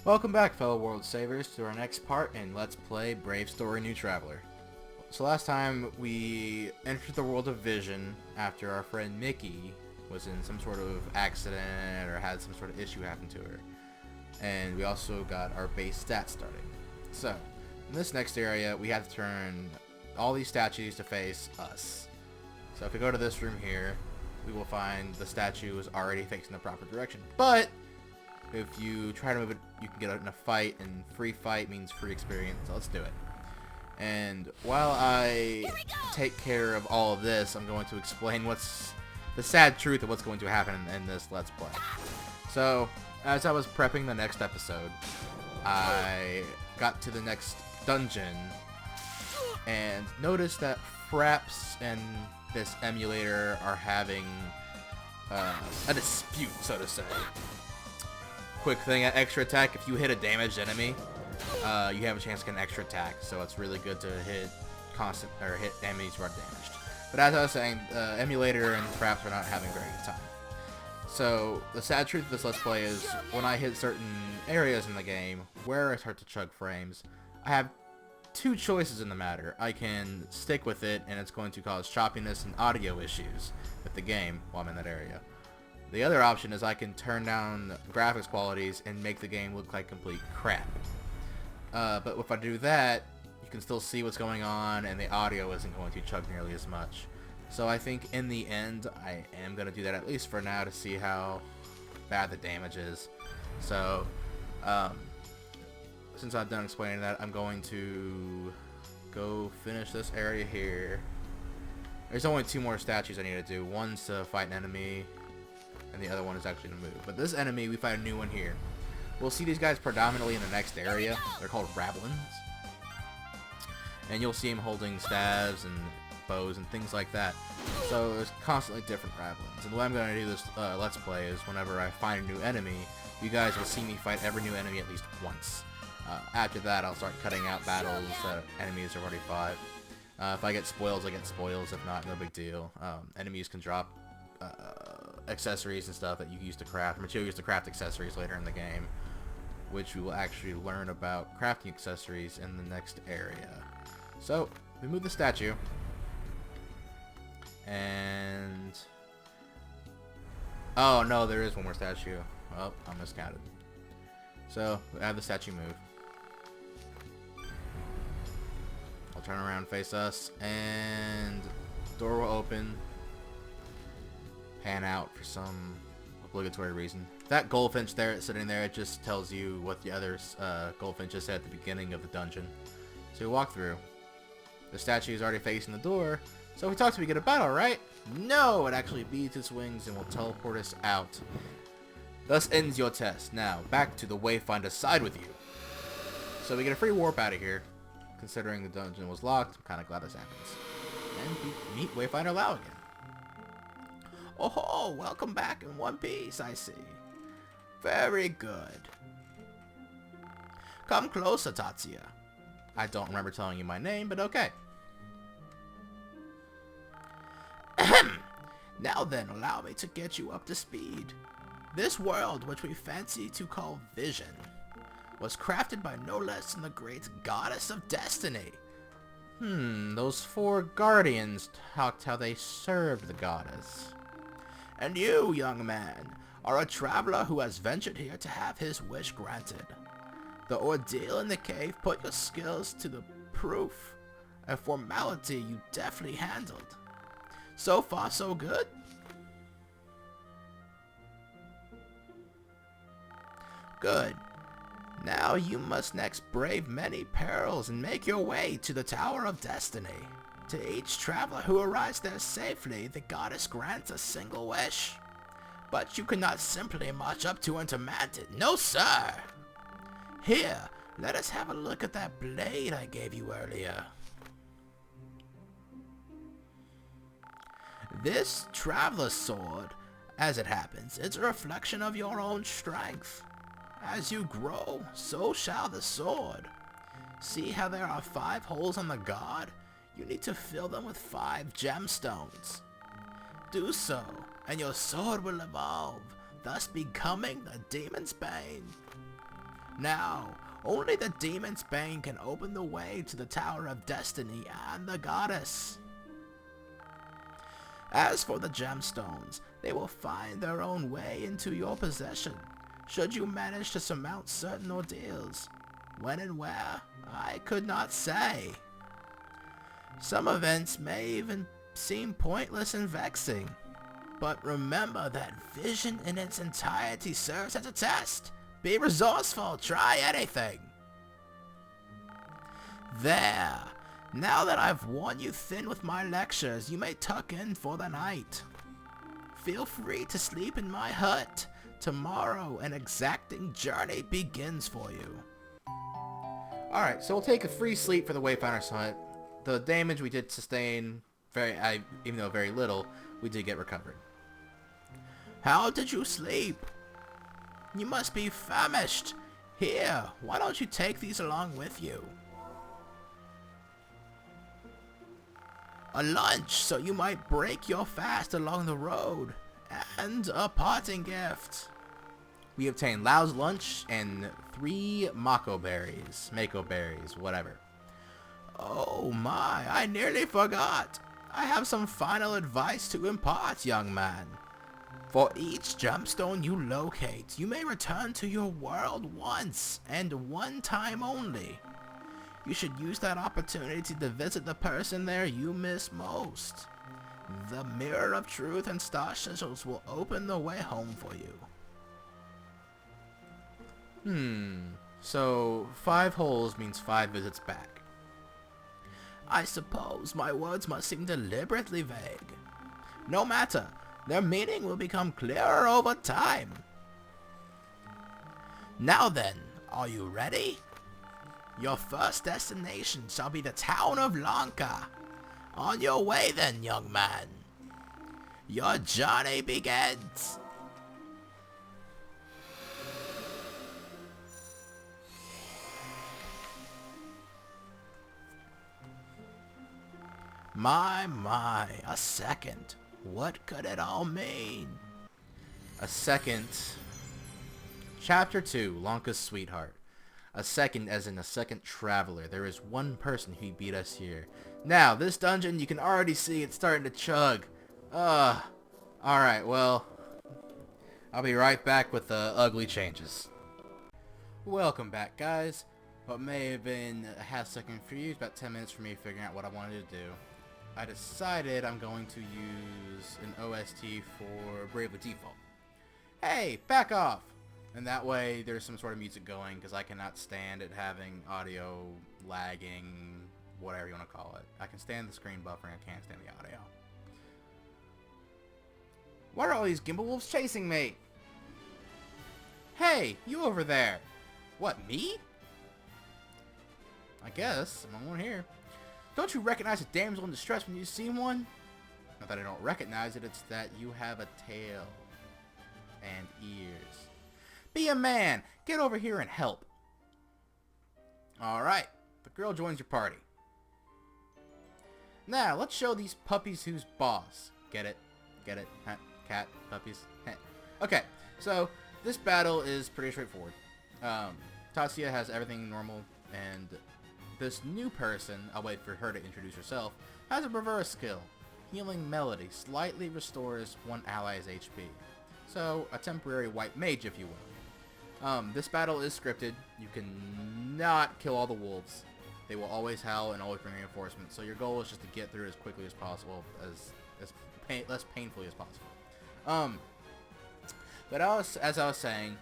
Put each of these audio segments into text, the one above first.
Welcome back, fellow world savers, to our next part in Let's Play Brave Story New Traveler. So last time we entered the world of Vision after our friend Mickey was in some sort of accident or had some sort of issue happen to her. And we also got our base stats starting. So, in this next area, we have to turn all these statues to face us. So if we go to this room here, we will find the statue is already facing the proper direction. But if you try to move it, you can get in a fight, and free fight means free experience, so let's do it. And while I take care of all of this, I'm going to explain what's the sad truth of what's going to happen in this Let's Play. So, as I was prepping the next episode, I got to the next dungeon and noticed that Fraps and this emulator are having a dispute, so to say. Quick thing, at extra attack, if you hit a damaged enemy, you have a chance to get an extra attack, so it's really good to hit enemies who are damaged. But as I was saying, emulator and Fraps are not having a very good time. So the sad truth of this Let's Play is when I hit certain areas in the game where I start to chug frames, I have two choices in the matter. I can stick with it and it's going to cause choppiness and audio issues with the game while I'm in that area. The other option is I can turn down graphics qualities and make the game look like complete crap. But if I do that, you can still see what's going on and the audio isn't going to chug nearly as much. So I think in the end, I am going to do that at least for now to see how bad the damage is. So, since I'm done explaining that, I'm going to go finish this area here. There's only two more statues I need to do. One's to fight an enemy, and the other one is actually to move. But this enemy, we fight a new one here. We'll see these guys predominantly in the next area. They're called Rablins. And you'll see them holding staves and bows and things like that. So there's constantly different Rablins. And the way I'm going to do this Let's Play is whenever I find a new enemy, you guys will see me fight every new enemy at least once. After that, I'll start cutting out battles that enemies have already fought. If I get spoils, I get spoils. If not, no big deal. Enemies can drop accessories and stuff that you use to craft, material used to craft accessories later in the game, which we will actually learn about crafting accessories in the next area. So, we move the statue, and oh no, there is one more statue. Oh, I miscounted. So, we have the statue move. I'll turn around and face us, and the door will open. Pan out for some obligatory reason. That goldfinch there sitting there, it just tells you what the other goldfinches said at the beginning of the dungeon. So we walk through. The statue is already facing the door, so if we talk to we get a battle, right? No, it actually beats its wings and will teleport us out. Thus ends your test. Now, back to the Wayfinder side with you. So we get a free warp out of here. Considering the dungeon was locked, I'm kind of glad this happens. And we meet Wayfinder Lau again. Oh, welcome back in one piece, I see. Very good. Come closer, Tatsuya. I don't remember telling you my name, but okay. Ahem. Now then, allow me to get you up to speed. This world, which we fancy to call Vision, was crafted by no less than the great goddess of destiny. Those four guardians talked how they served the goddess. And you, young man, are a traveler who has ventured here to have his wish granted. The ordeal in the cave put your skills to the proof, a formality you deftly handled. So far, so good? Good. Now you must next brave many perils and make your way to the Tower of Destiny. To each traveler who arrives there safely, the goddess grants a single wish. But you cannot simply march up to and demand it. No, sir! Here, let us have a look at that blade I gave you earlier. This traveler's sword, as it happens, is a reflection of your own strength. As you grow, so shall the sword. See how there are 5 holes on the guard? You need to fill them with 5 gemstones. Do so, and your sword will evolve, thus becoming the demon's bane. Now, only the Demon's Bane can open the way to the Tower of Destiny and the Goddess. As for the gemstones, they will find their own way into your possession, should you manage to surmount certain ordeals. When and where, I could not say. Some events may even seem pointless and vexing, but remember that vision in its entirety serves as a test. Be resourceful, try anything. There. Now that I've worn you thin with my lectures, you may tuck in for the night. Feel free to sleep in my hut. Tomorrow, an exacting journey begins for you. Alright, so we'll take a free sleep for the Wayfinder's hut. The damage we did sustain, even though very little, we did get recovered. How did you sleep? You must be famished. Here, why don't you take these along with you? A lunch, so you might break your fast along the road. And a parting gift. We obtained Lau's lunch and 3 mako berries, whatever. Oh my, I nearly forgot. I have some final advice to impart, young man. For each gemstone you locate, you may return to your world once, and one time only. You should use that opportunity to visit the person there you miss most. The Mirror of Truth and Star Sigils will open the way home for you. So 5 holes means 5 visits back. I suppose my words must seem deliberately vague. No matter. Their meaning will become clearer over time. Now then, are you ready? Your first destination shall be the town of Lanka. On your way then, young man. Your journey begins. My, a second. What could it all mean? A second. Chapter 2, Lanka's Sweetheart. A second as in a second traveler. There is one person who beat us here. Now, this dungeon, you can already see it's starting to chug. Alright, well, I'll be right back with the ugly changes. Welcome back, guys. What may have been a half second for you, about 10 minutes for me figuring out what I wanted to do. I decided I'm going to use an OST for Bravely Default. Hey, back off! And that way there's some sort of music going, because I cannot stand it having audio lagging, whatever you want to call it. I can stand the screen buffering, I can't stand the audio. Why are all these Gimbal Wolves chasing me? Hey, you over there! What, me? I guess, I'm the one here. Don't you recognize a damsel in distress when you see one? Not that I don't recognize it, it's that you have a tail and ears. Be a man! Get over here and help! Alright, the girl joins your party. Now, let's show these puppies who's boss. Get it? Get it? Huh? Cat? Puppies? Heh. Okay, so this battle is pretty straightforward. Tatsuya has everything normal, and this new person, I'll wait for her to introduce herself, has a reverse skill. Healing Melody slightly restores one ally's HP. So, a temporary white mage, if you will. This battle is scripted. You cannot kill all the wolves. They will always howl and always bring reinforcements, so your goal is just to get through it as quickly as possible, less painfully as possible. But as I was saying,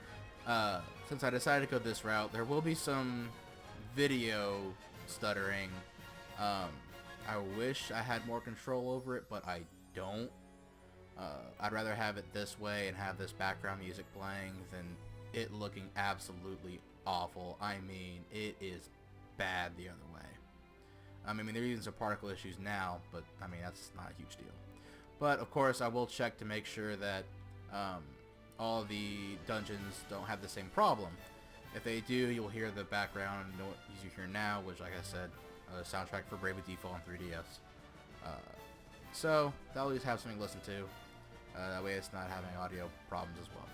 since I decided to go this route, there will be some video stuttering. I wish I had more control over it, but I don't. I'd rather have it this way and have this background music playing than it looking absolutely awful. I mean, it is bad the other way. I mean, there are even some particle issues now, but I mean, that's not a huge deal. But of course, I will check to make sure that all the dungeons don't have the same problem. If they do, you'll hear the background noise you hear now, which, like I said, soundtrack for Bravely Default on 3DS. So that'll at least have something to listen to. That way it's not having audio problems as well.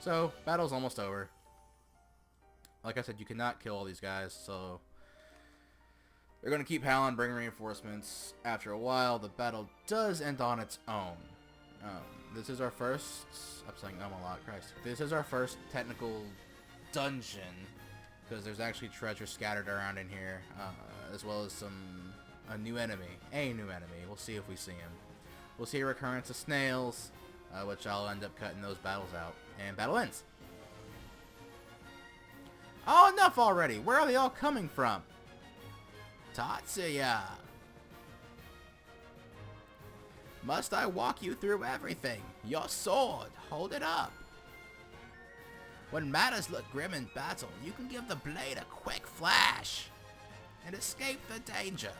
So, battle's almost over. like I said, you cannot kill all these guys, so they're going to keep howling, bring reinforcements. After a while, the battle does end on its own. This is our first... I'm saying a lot, Christ. This is our first technical dungeon, because there's actually treasure scattered around in here, as well as a new enemy. We'll see if we see him. We'll see a recurrence of snails, which I'll end up cutting those battles out. And battle ends. Oh, enough already! Where are they all coming from? Tatsuya! Must I walk you through everything? Your sword, hold it up. When matters look grim in battle, you can give the blade a quick flash and escape the danger.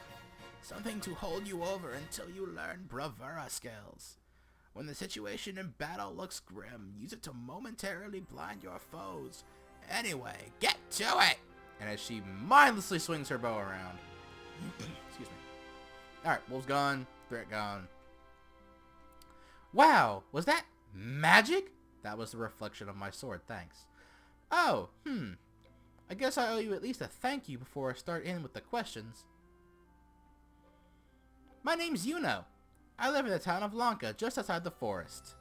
Something to hold you over until you learn bravura skills. When the situation in battle looks grim, use it to momentarily blind your foes. Anyway, get to it! And as she mindlessly swings her bow around. Excuse me. Alright, wolf's gone, threat gone. Wow, was that magic? That was the reflection of my sword, thanks. Oh, I guess I owe you at least a thank you before I start in with the questions. My name's Yuno. I live in the town of Lanka, just outside the forest.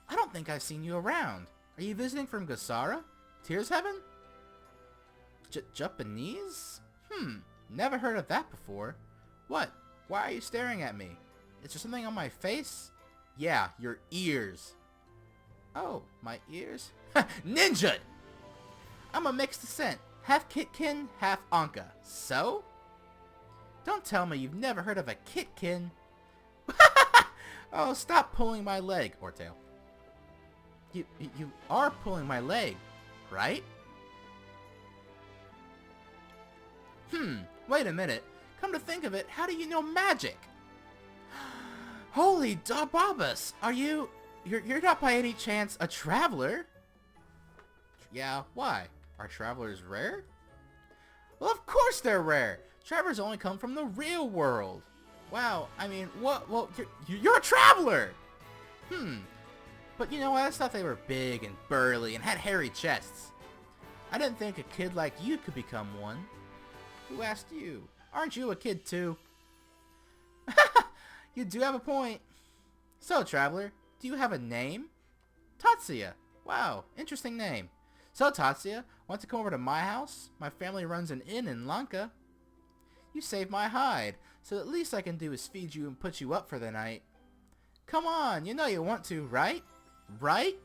I don't think I've seen you around. Are you visiting from Gasara? Tears Heaven? Japanese? Never heard of that before. What? Why are you staring at me? Is there something on my face? Yeah, your ears. Oh, my ears? Ninja! I'm a mixed descent. Half Kitkin, half Anka. So? Don't tell me you've never heard of a Kitkin. Oh, stop pulling my leg. Or tail. You are pulling my leg, right? Wait a minute. Come to think of it, how do you know magic? Holy Dababas! You're not by any chance a traveler? Yeah, why? Are travelers rare? Well, of course they're rare! Travelers only come from the real world. Wow, I mean, what? Well, you're a traveler! But you know what? I thought they were big and burly and had hairy chests. I didn't think a kid like you could become one. Who asked you? Aren't you a kid too? You do have a point. So, traveler, do you have a name? Tatsuya. Wow, interesting name. So, Tatsuya, want to come over to my house? My family runs an inn in Lanka. You saved my hide, so the least I can do is feed you and put you up for the night. Come on, you know you want to, right? Right?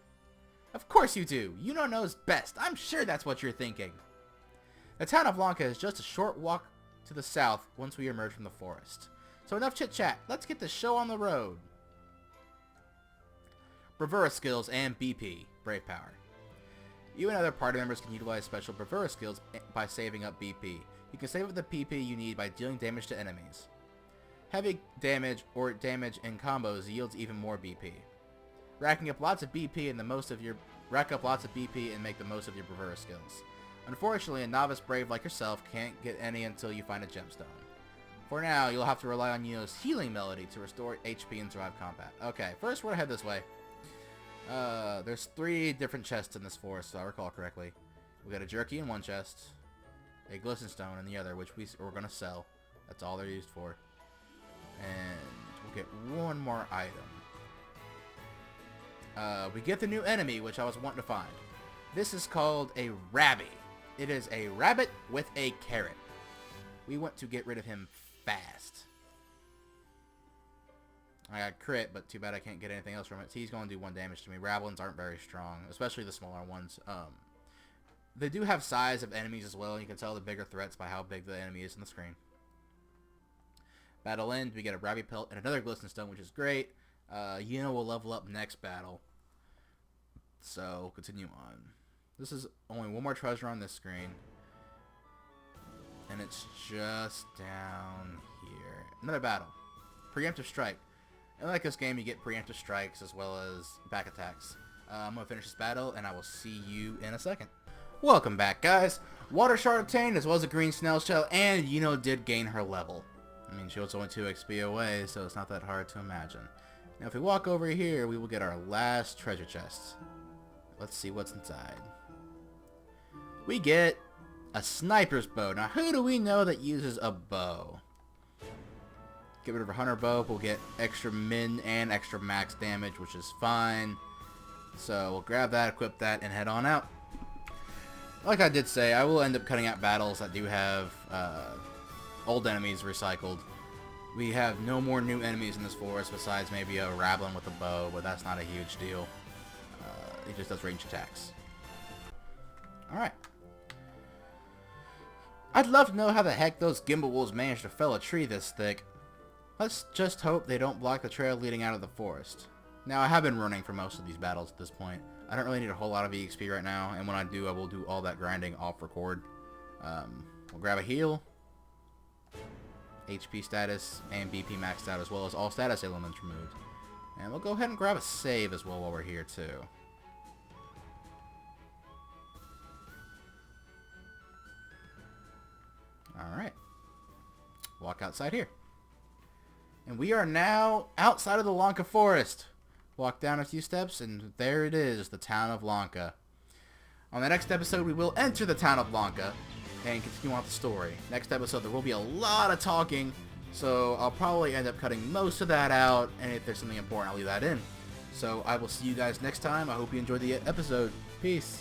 Of course you do. Yuno knows best. I'm sure that's what you're thinking. The town of Lanka is just a short walk to the south once we emerge from the forest. So enough chit-chat. Let's get the show on the road. Bravura skills and BP, Brave Power. You and other party members can utilize special Bravura skills by saving up BP. You can save up the PP you need by dealing damage to enemies. Heavy damage or damage in combos yields even more BP. Rack up lots of BP and make the most of your Bravura skills. Unfortunately, a novice brave like yourself can't get any until you find a gemstone. For now, you'll have to rely on Yuno's healing melody to restore HP and survive combat. Okay, first we're gonna head this way. There's 3 different chests in this forest, so I recall correctly. We got a jerky in one chest, a glisten stone in the other, which we're gonna sell. That's all they're used for. And we'll get one more item. We get the new enemy, which I was wanting to find. This is called a Rabby. It is a rabbit with a carrot. We want to get rid of him fast. I got crit, but too bad I can't get anything else from it. He's going to do 1 damage to me. Ravelins aren't very strong, especially the smaller ones. They do have size of enemies as well, and you can tell the bigger threats by how big the enemy is on the screen. Battle end, we get a Rabby Pelt and another Glisten Stone, which is great. Yuno will level up next battle. So, continue on. This is only 1 more treasure on this screen. And it's just down here. Another battle. Preemptive Strike. And like this game, you get preemptive strikes as well as back attacks. I'm going to finish this battle, and I will see you in a second. Welcome back, guys. Water Shard obtained, as well as a green snail shell, and Yuno did gain her level. I mean, she was only 2 XP away, so it's not that hard to imagine. Now, if we walk over here, we will get our last treasure chest. Let's see what's inside. We get A sniper's bow. Now, who do we know that uses a bow? Get rid of a hunter bow. We'll get extra min and extra max damage, which is fine. So we'll grab that, equip that, and head on out. Like I did say, I will end up cutting out battles that do have old enemies recycled. We have no more new enemies in this forest besides maybe a Rablin with a bow, but that's not a huge deal. He just does range attacks. Alright. I'd love to know how the heck those Gimbal Wolves managed to fell a tree this thick. Let's just hope they don't block the trail leading out of the forest. Now, I have been running for most of these battles at this point. I don't really need a whole lot of EXP right now, and when I do, I will do all that grinding off record. We'll grab a heal, HP status, and BP maxed out, as well as all status elements removed. And we'll go ahead and grab a save as well while we're here, too. Alright. Walk outside here. And we are now outside of the Lanka Forest. Walk down a few steps, and there it is, the town of Lanka. On the next episode, we will enter the town of Lanka and continue on with the story. Next episode, there will be a lot of talking, so I'll probably end up cutting most of that out, and if there's something important, I'll leave that in. So I will see you guys next time. I hope you enjoyed the episode. Peace.